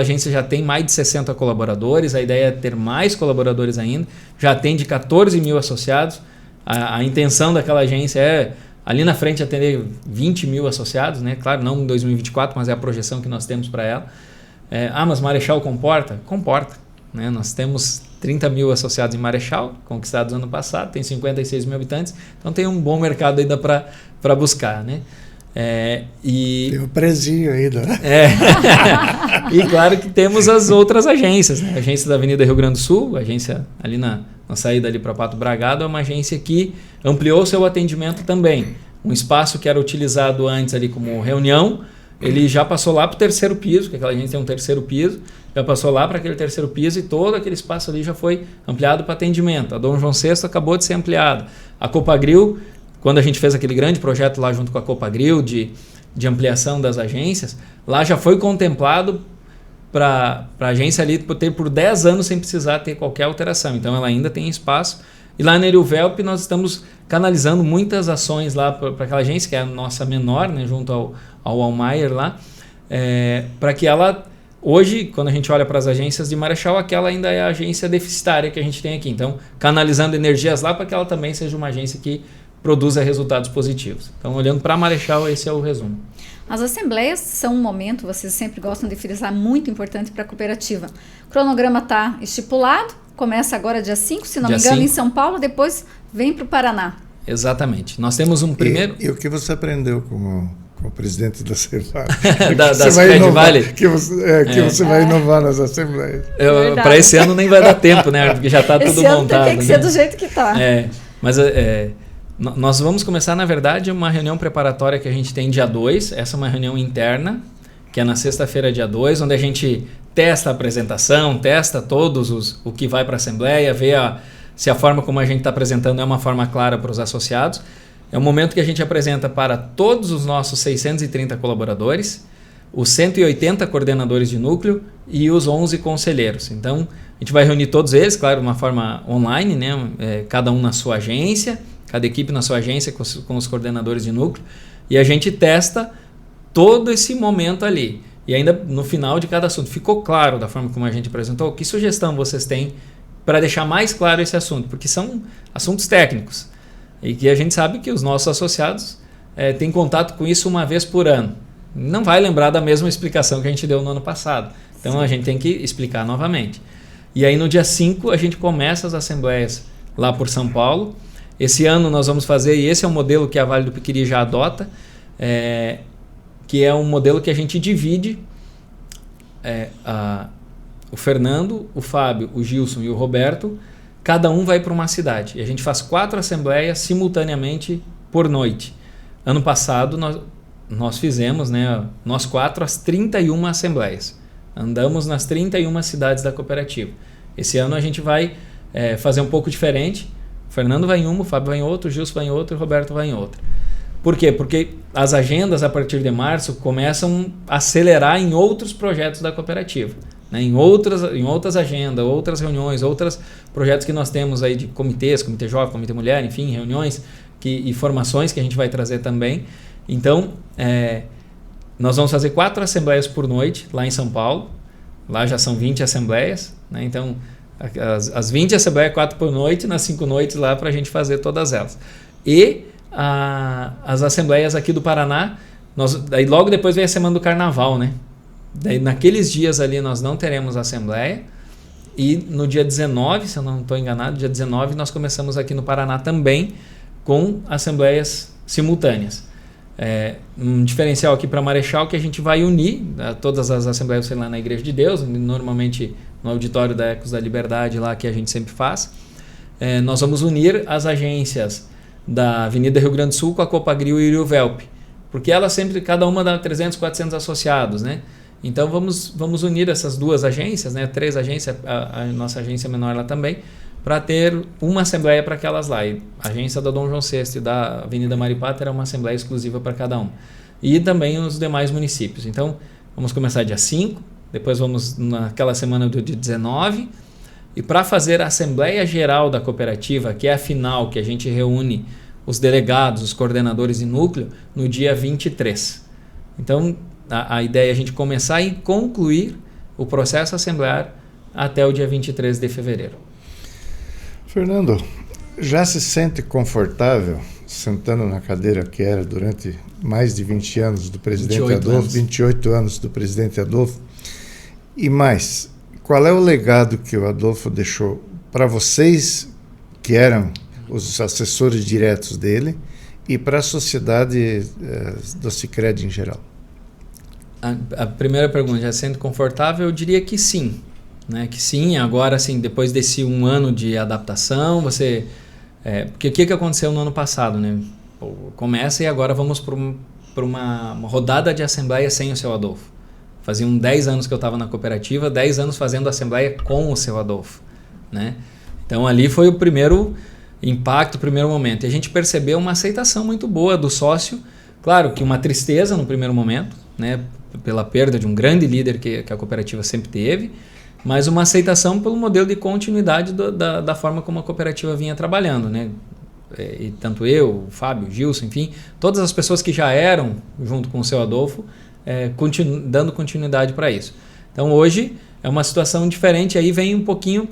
B: agência já tem mais de 60 colaboradores, a ideia é ter mais colaboradores ainda, já atende 14 mil associados. A intenção daquela agência é, ali na frente, atender 20 mil associados, né? Claro, não em 2024, mas é a projeção que nós temos para ela. Mas Marechal comporta? Comporta. Né? Nós temos 30 mil associados em Marechal, conquistados ano passado, tem 56 mil habitantes, então tem um bom mercado ainda para buscar. Né?
C: Tem um prezinho ainda.
B: E claro que temos as outras agências. Né? A agência da Avenida Rio Grande do Sul, a agência ali na saída ali para Pato Bragado, é uma agência que ampliou seu atendimento também. Um espaço que era utilizado antes ali como reunião, ele já passou lá para o terceiro piso, porque aquela agência tem um terceiro piso, já passou lá para aquele terceiro piso e todo aquele espaço ali já foi ampliado para atendimento. A Dom João VI acabou de ser ampliada. A Copagril, quando a gente fez aquele grande projeto lá junto com a Copagril de ampliação das agências, lá já foi contemplado para a agência ali ter por 10 anos sem precisar ter qualquer alteração. Então ela ainda tem espaço. E lá na Eriuvelp nós estamos canalizando muitas ações lá para aquela agência, que é a nossa menor, né, junto ao Almayer lá, para que ela, hoje, quando a gente olha para as agências de Marechal, aquela ainda é a agência deficitária que a gente tem aqui. Então, canalizando energias lá para que ela também seja uma agência que produza resultados positivos. Então, olhando para Marechal, esse é o resumo.
A: As assembleias são um momento, vocês sempre gostam de frisar, muito importante para a cooperativa. O cronograma está estipulado, começa agora dia 5, se não me engano, em São Paulo, depois vem para o Paraná.
B: Exatamente. Nós temos um primeiro...
C: E o que você aprendeu com o presidente da Cefar?
B: da Sicredi Vale?
C: Que você vai inovar nas assembleias.
B: Para esse ano nem vai dar tempo, né? Porque já está tudo montado.
A: Tem que ser do jeito que está.
B: Mas nós vamos começar, na verdade, uma reunião preparatória que a gente tem dia 2. Essa é uma reunião interna, que é na sexta-feira, dia 2, onde a gente testa a apresentação, testa o que vai para a Assembleia, vê se a forma como a gente está apresentando é uma forma clara para os associados. É um momento que a gente apresenta para todos os nossos 630 colaboradores, os 180 coordenadores de núcleo e os 11 conselheiros. Então, a gente vai reunir todos eles, claro, de uma forma online, né? Cada um na sua agência, cada equipe na sua agência com os coordenadores de núcleo, e a gente testa todo esse momento ali. E ainda no final de cada assunto, ficou claro da forma como a gente apresentou? Que sugestão vocês têm para deixar mais claro esse assunto? Porque são assuntos técnicos e que a gente sabe que os nossos associados têm contato com isso uma vez por ano. Não vai lembrar da mesma explicação que a gente deu no ano passado. Então a gente tem que explicar novamente. E aí no dia 5 a gente começa as assembleias lá por São Paulo. Esse ano nós vamos fazer, e esse é um modelo que a Vale do Piquiri já adota, que é um modelo que a gente divide o Fernando, o Fábio, o Gilson e o Roberto, cada um vai para uma cidade. E a gente faz 4 assembleias simultaneamente por noite. Ano passado nós fizemos, né, nós 4, as 31 assembleias. Andamos nas 31 cidades da cooperativa. Esse ano a gente vai fazer um pouco diferente. O Fernando vai em uma, o Fábio vai em outra, o Gilson vai em outra e o Roberto vai em outra. Por quê? Porque as agendas a partir de março começam a acelerar em outros projetos da cooperativa. Né? Em outras agendas, outras reuniões, outros projetos que nós temos aí de comitês, comitê jovem, comitê mulher, enfim, reuniões e formações que a gente vai trazer também. Então, nós vamos fazer 4 assembleias por noite lá em São Paulo. Lá já são 20 assembleias. Né? Então, as 20 assembleias, 4 por noite, nas 5 noites lá para a gente fazer todas elas. E as assembleias aqui do Paraná, daí logo depois vem a semana do Carnaval, né? Daí naqueles dias ali nós não teremos assembleia. E no dia 19, se eu não estou enganado, dia 19 nós começamos aqui no Paraná também com assembleias simultâneas. Um diferencial aqui para Marechal que a gente vai unir todas as assembleias lá na Igreja de Deus, normalmente no auditório da Ecos da Liberdade lá que a gente sempre faz. Nós vamos unir as agências da Avenida Rio Grande do Sul com a Copagril e o Velp, porque elas sempre, cada uma dá 300, 400 associados, né? Então vamos unir essas 2 agências, né? 3 agências, a nossa agência menor lá também, para ter uma assembleia para aquelas lá. E a agência da Dom João VI e da Avenida Maripá terá uma assembleia exclusiva para cada um. E também os demais municípios. Então, vamos começar dia 5, depois vamos naquela semana do dia 19. E para fazer a Assembleia Geral da Cooperativa, que é a final, que a gente reúne os delegados, os coordenadores e núcleo, no dia 23. Então, a ideia é a gente começar e concluir o processo assemblear até o dia 23 de fevereiro.
C: Fernando, já se sente confortável sentando na cadeira que era durante mais de 20 anos do presidente Adolfo, 28 anos do presidente Adolfo? E mais, qual é o legado que o Adolfo deixou para vocês, que eram os assessores diretos dele, e para a sociedade do Sicredi em geral?
B: A primeira pergunta, já sendo confortável, eu diria que sim. Né? Que sim, agora assim, depois desse 1 ano de adaptação, você... porque o que aconteceu no ano passado? Né? Começa e agora vamos para uma rodada de assembleia sem o seu Adolfo. Faziam 10 anos que eu estava na cooperativa, 10 anos fazendo assembleia com o seu Adolfo. Né? Então ali foi o primeiro impacto, o primeiro momento. E a gente percebeu uma aceitação muito boa do sócio. Claro que uma tristeza no primeiro momento, né? Pela perda de um grande líder que a cooperativa sempre teve, mas uma aceitação pelo modelo de continuidade da forma como a cooperativa vinha trabalhando. Né? E tanto eu, o Fábio, o Gilson, enfim, todas as pessoas que já eram junto com o seu Adolfo, dando continuidade para isso. Então hoje é uma situação diferente, aí vem um pouquinho,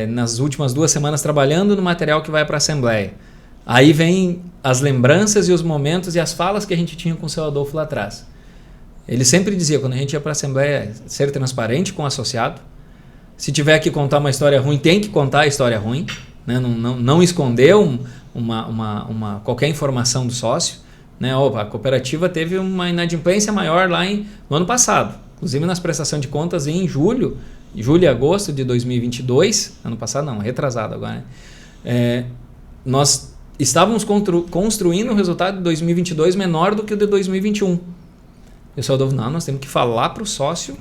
B: nas últimas 2 semanas trabalhando no material que vai para a Assembleia. Aí vem as lembranças e os momentos e as falas que a gente tinha com o seu Adolfo lá atrás. Ele sempre dizia, quando a gente ia para a Assembleia, ser transparente com o associado. Se tiver que contar uma história ruim, tem que contar a história ruim. Né? Não esconder qualquer informação do sócio. Né? A cooperativa teve uma inadimplência maior lá no ano passado. Inclusive nas prestações de contas em julho e agosto de 2022. Ano passado não, retrasado agora. Né? Nós estávamos construindo um resultado de 2022 menor do que o de 2021. O pessoal falou, não, nós temos que falar para o sócio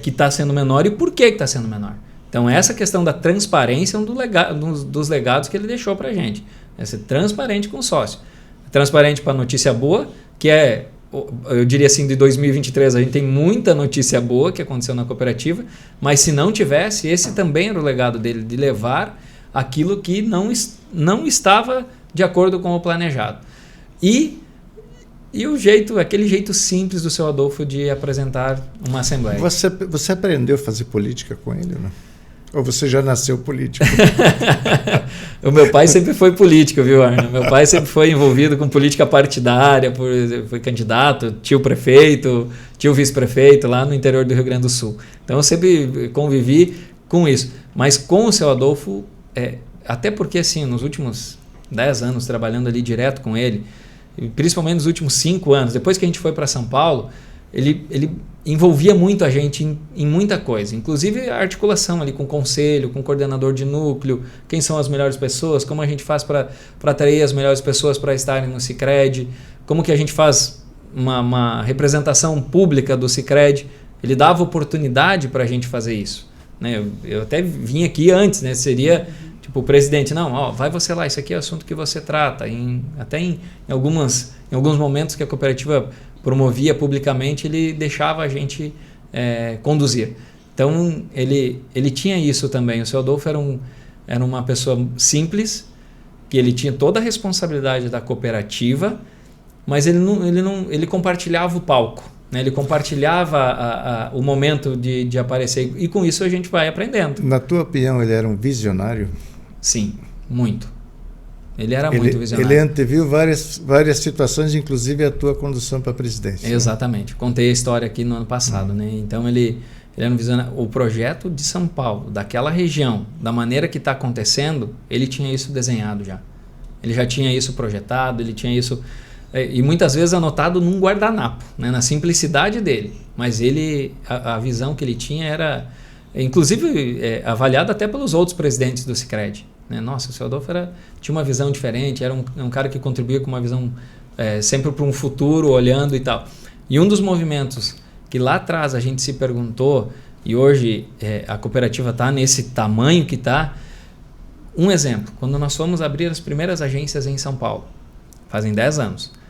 B: que está sendo menor e por que está sendo menor. Então essa questão da transparência é um dos legados que ele deixou para a gente. É ser transparente com o sócio. Transparente para a notícia boa, que eu diria assim, de 2023 a gente tem muita notícia boa que aconteceu na cooperativa, mas se não tivesse, esse também era o legado dele, de levar aquilo que não estava de acordo com o planejado. E aquele jeito simples do seu Adolfo de apresentar uma assembleia.
C: Você aprendeu a fazer política com ele, não? Ou você já nasceu político?
B: O meu pai sempre foi político, viu, Arno? Meu pai sempre foi envolvido com política partidária, foi candidato, tio prefeito, tinha o vice-prefeito lá no interior do Rio Grande do Sul. Então eu sempre convivi com isso. Mas com o seu Adolfo, até porque assim, nos últimos 10 anos trabalhando ali direto com ele, principalmente nos últimos 5 anos, depois que a gente foi para São Paulo, ele envolvia muito a gente em muita coisa, inclusive a articulação ali com o conselho, com o coordenador de núcleo, quem são as melhores pessoas, como a gente faz para atrair as melhores pessoas para estarem no Sicredi, como que a gente faz uma representação pública do Sicredi. Ele dava oportunidade para a gente fazer isso, né? Eu até vim aqui antes, né? Seria tipo o presidente, não, ó, vai você lá, isso aqui é o assunto que você trata. Até em alguns momentos que a cooperativa promovia publicamente, ele deixava a gente conduzir. Então ele tinha isso também. O seu Adolfo era uma pessoa simples, que ele tinha toda a responsabilidade da cooperativa, mas ele compartilhava o palco, né? Ele compartilhava o momento de aparecer, e com isso a gente vai aprendendo.
C: Na tua opinião, ele era um visionário?
B: Sim, muito. Ele era muito visionário.
C: Ele anteviu várias situações, inclusive a tua condução para a presidência.
B: Exatamente. Contei a história aqui no ano passado, né? Então ele era um visionário. O projeto de São Paulo, daquela região, da maneira que está acontecendo, ele tinha isso desenhado já. Ele já tinha isso projetado, ele tinha isso... E muitas vezes anotado num guardanapo, né? Na simplicidade dele. Mas a visão que ele tinha era, inclusive, avaliada até pelos outros presidentes do Sicredi, né? Nossa, o seu Adolfo tinha uma visão diferente, era um cara que contribuía com uma visão sempre para um futuro, olhando e tal. E um dos movimentos que lá atrás a gente se perguntou, e hoje a cooperativa está nesse tamanho que está. Um exemplo, quando nós fomos abrir as primeiras agências em São Paulo, fazem 10 anos,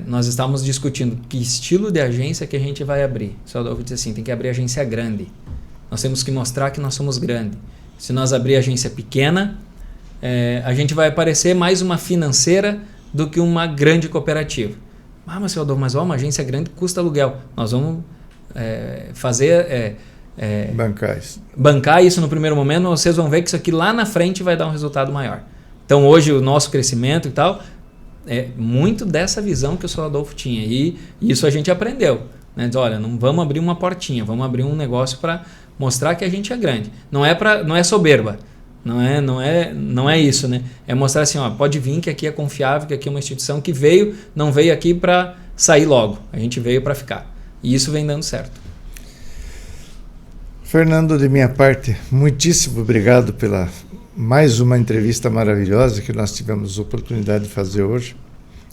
B: nós estávamos discutindo que estilo de agência que a gente vai abrir. O seu Adolfo disse assim, tem que abrir agência grande. Nós temos que mostrar que nós somos grandes. Se nós abrir agência pequena, a gente vai parecer mais uma financeira do que uma grande cooperativa. Mas seu Adolfo, uma agência grande custa aluguel. Nós vamos fazer... bancar isso no primeiro momento, vocês vão ver que isso aqui lá na frente vai dar um resultado maior. Então hoje o nosso crescimento e tal... muito dessa visão que o seu Adolfo tinha, e isso a gente aprendeu, né? Diz, olha, não vamos abrir uma portinha, vamos abrir um negócio para mostrar que a gente é grande. Não é soberba, não é isso, né? É mostrar assim, ó, pode vir que aqui é confiável, que aqui é uma instituição que não veio aqui para sair logo, a gente veio para ficar, e isso vem dando certo.
C: Fernando, de minha parte, muitíssimo obrigado pela mais uma entrevista maravilhosa que nós tivemos a oportunidade de fazer hoje.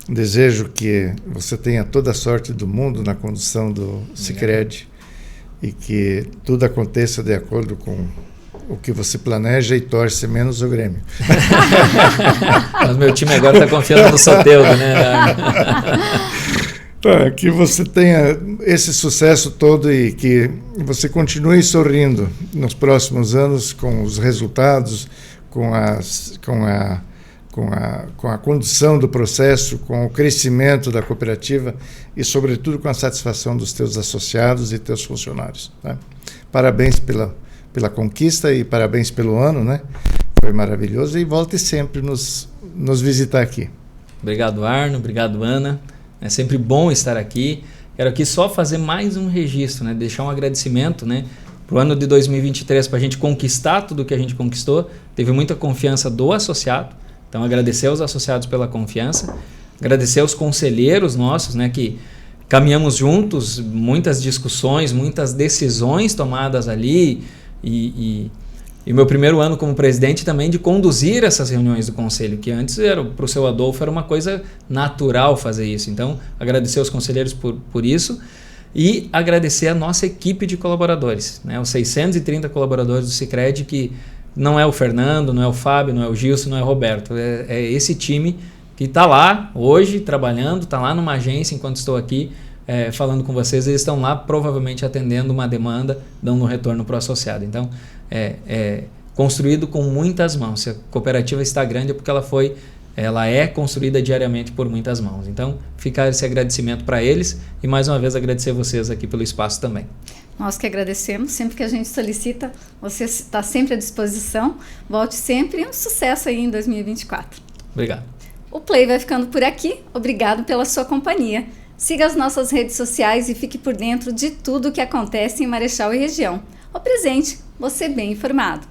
C: Desejo que você tenha toda a sorte do mundo na condução do Sicredi e que tudo aconteça de acordo com o que você planeja e torce menos o Grêmio.
B: Mas meu time agora está confiando no Soteldo, né?
C: Que você tenha esse sucesso todo e que você continue sorrindo nos próximos anos com os resultados, com a condução do processo, com o crescimento da cooperativa e, sobretudo, com a satisfação dos teus associados e teus funcionários, né? Parabéns pela conquista e parabéns pelo ano, né? Foi maravilhoso, e volte sempre nos visitar aqui.
B: Obrigado, Arno. Obrigado, Ana. É sempre bom estar aqui. Quero aqui só fazer mais um registro, né? Deixar um agradecimento, né? Para o ano de 2023, para a gente conquistar tudo que a gente conquistou. Teve muita confiança do associado. Então, agradecer aos associados pela confiança. Agradecer aos conselheiros nossos, né? Que caminhamos juntos, muitas discussões, muitas decisões tomadas ali. E meu primeiro ano como presidente também de conduzir essas reuniões do conselho, que antes para o seu Adolfo era uma coisa natural fazer isso. Então, agradecer aos conselheiros por isso e agradecer a nossa equipe de colaboradores, né? Os 630 colaboradores do Sicredi, que não é o Fernando, não é o Fábio, não é o Gilson, não é o Roberto. É esse time que está lá hoje trabalhando, está lá numa agência enquanto estou aqui falando com vocês. Eles estão lá provavelmente atendendo uma demanda, dando um retorno para o associado. Então, construído com muitas mãos. Se a cooperativa está grande é porque ela é construída diariamente por muitas mãos. Então, fica esse agradecimento para eles e, mais uma vez, agradecer vocês aqui pelo espaço também.
A: Nós que agradecemos. Sempre que a gente solicita, você está sempre à disposição. Volte sempre e um sucesso aí em 2024.
B: Obrigado.
A: O Play vai ficando por aqui. Obrigado pela sua companhia. Siga as nossas redes sociais e fique por dentro de tudo o que acontece em Marechal e região. O Presente, você bem informado.